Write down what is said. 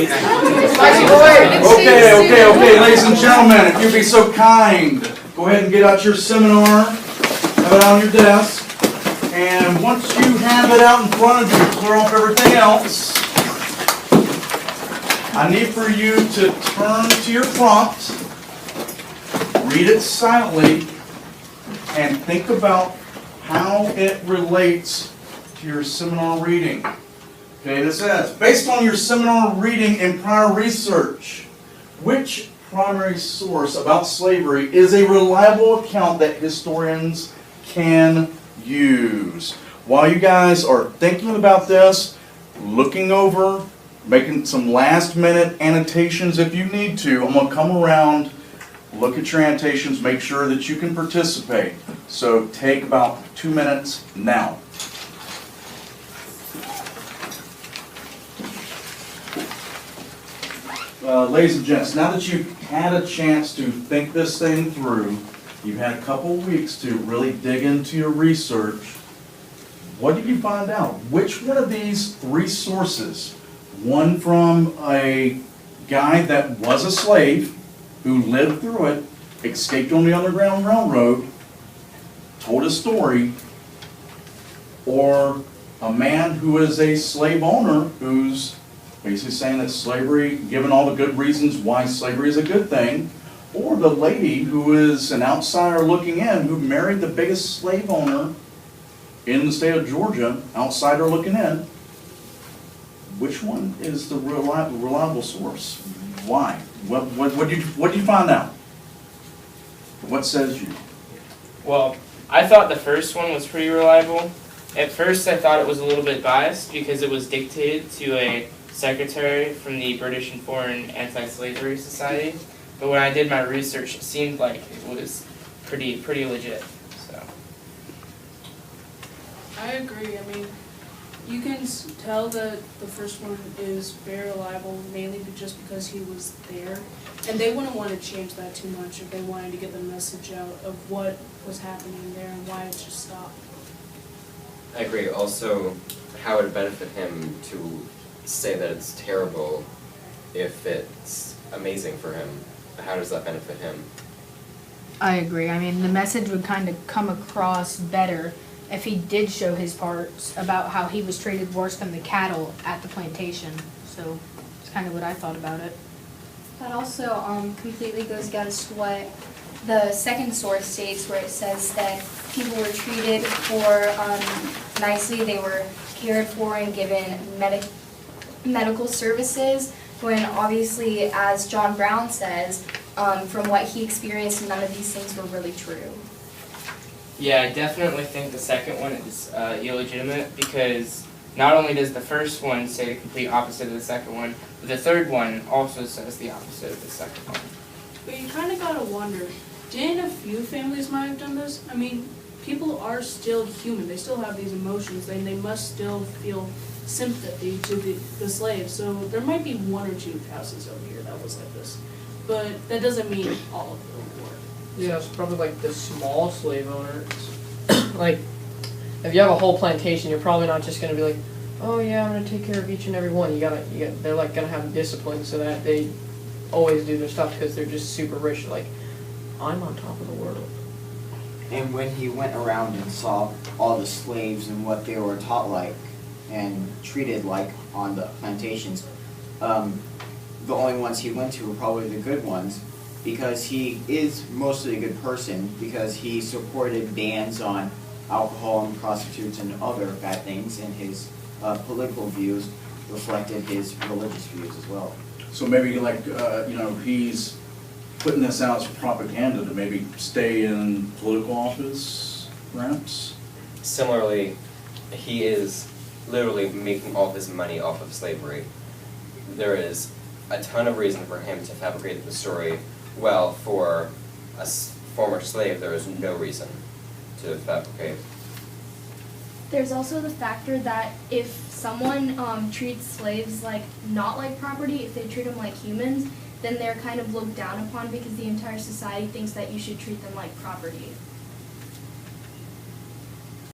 Okay, ladies and gentlemen, if you'd be so kind, go ahead and get out your seminar, have it on your desk, and once you have it out in front of you, clear off everything else, I need for you to turn to your prompt, read it silently, and think about how it relates to your seminar reading. Okay, this says, based on your seminar reading and prior research, which primary source about slavery is a reliable account that historians can use? While you guys are thinking about this, looking over, making some last minute annotations if you need to, I'm going to come around, look at your annotations, make sure that you can participate. So take about 2 minutes now. Ladies and gents, now that you've had a chance to think this thing through, you've had a couple of weeks to really dig into your research, what did you find out? Which one of these three sources, one from a guy that was a slave, who lived through it, escaped on the Underground Railroad, told his story, or a man who is a slave owner who's basically saying that slavery, given all the good reasons why slavery is a good thing, or the lady who is an outsider looking in, who married the biggest slave owner in the state of Georgia, outsider looking in. Which one is the reliable source? Why? What did you find out? What says you? Well, I thought the first one was pretty reliable. At first I thought it was a little bit biased because it was dictated to a secretary from the British and Foreign Anti-Slavery Society. But when I did my research, it seemed like it was pretty legit. So I agree. I mean, you can tell that the first one is very reliable, mainly just because he was there. And they wouldn't want to change that too much if they wanted to get the message out of what was happening there and why it should stop. I agree. Also, how it would benefit him to say that it's terrible if it's amazing for him. How does that benefit him? I agree. I mean, the message would kind of come across better if he did show his parts about how he was treated worse than the cattle at the plantation. So it's kind of what I thought about it. That also completely goes against what the second source states, where it says that people were treated nicely, they were cared for and given medical services, when obviously, as John Brown says, from what he experienced, none of these things were really true. yeah, I definitely think the second one is illegitimate because not only does the first one say the complete opposite of the second one, but the third one also says the opposite of the second one. But you kind of gotta wonder, didn't a few families might have done this? I mean, people are still human. They still have these emotions, and they must still feel sympathy to the slaves. So there might be one or two houses over here that was like this. But that doesn't mean all of them were. Yeah, it's probably like the small slave owners. Like, if you have a whole plantation, you're probably not just gonna be like, oh yeah, I'm gonna take care of each and every one. They're like gonna have discipline so that they always do their stuff because they're just super rich. Like, I'm on top of the world. And when he went around and saw all the slaves and what they were taught like and treated like on the plantations, the only ones he went to were probably the good ones, because he is mostly a good person, because he supported bans on alcohol and prostitutes and other bad things, and his political views reflected his religious views as well. So maybe he's putting this out as propaganda to maybe stay in political office, perhaps? Similarly, he is literally making all of his money off of slavery. There is a ton of reason for him to fabricate the story. Well, for a former slave, there is no reason to fabricate. There's also the factor that if someone treats slaves not like property, if they treat them like humans, then they're kind of looked down upon because the entire society thinks that you should treat them like property.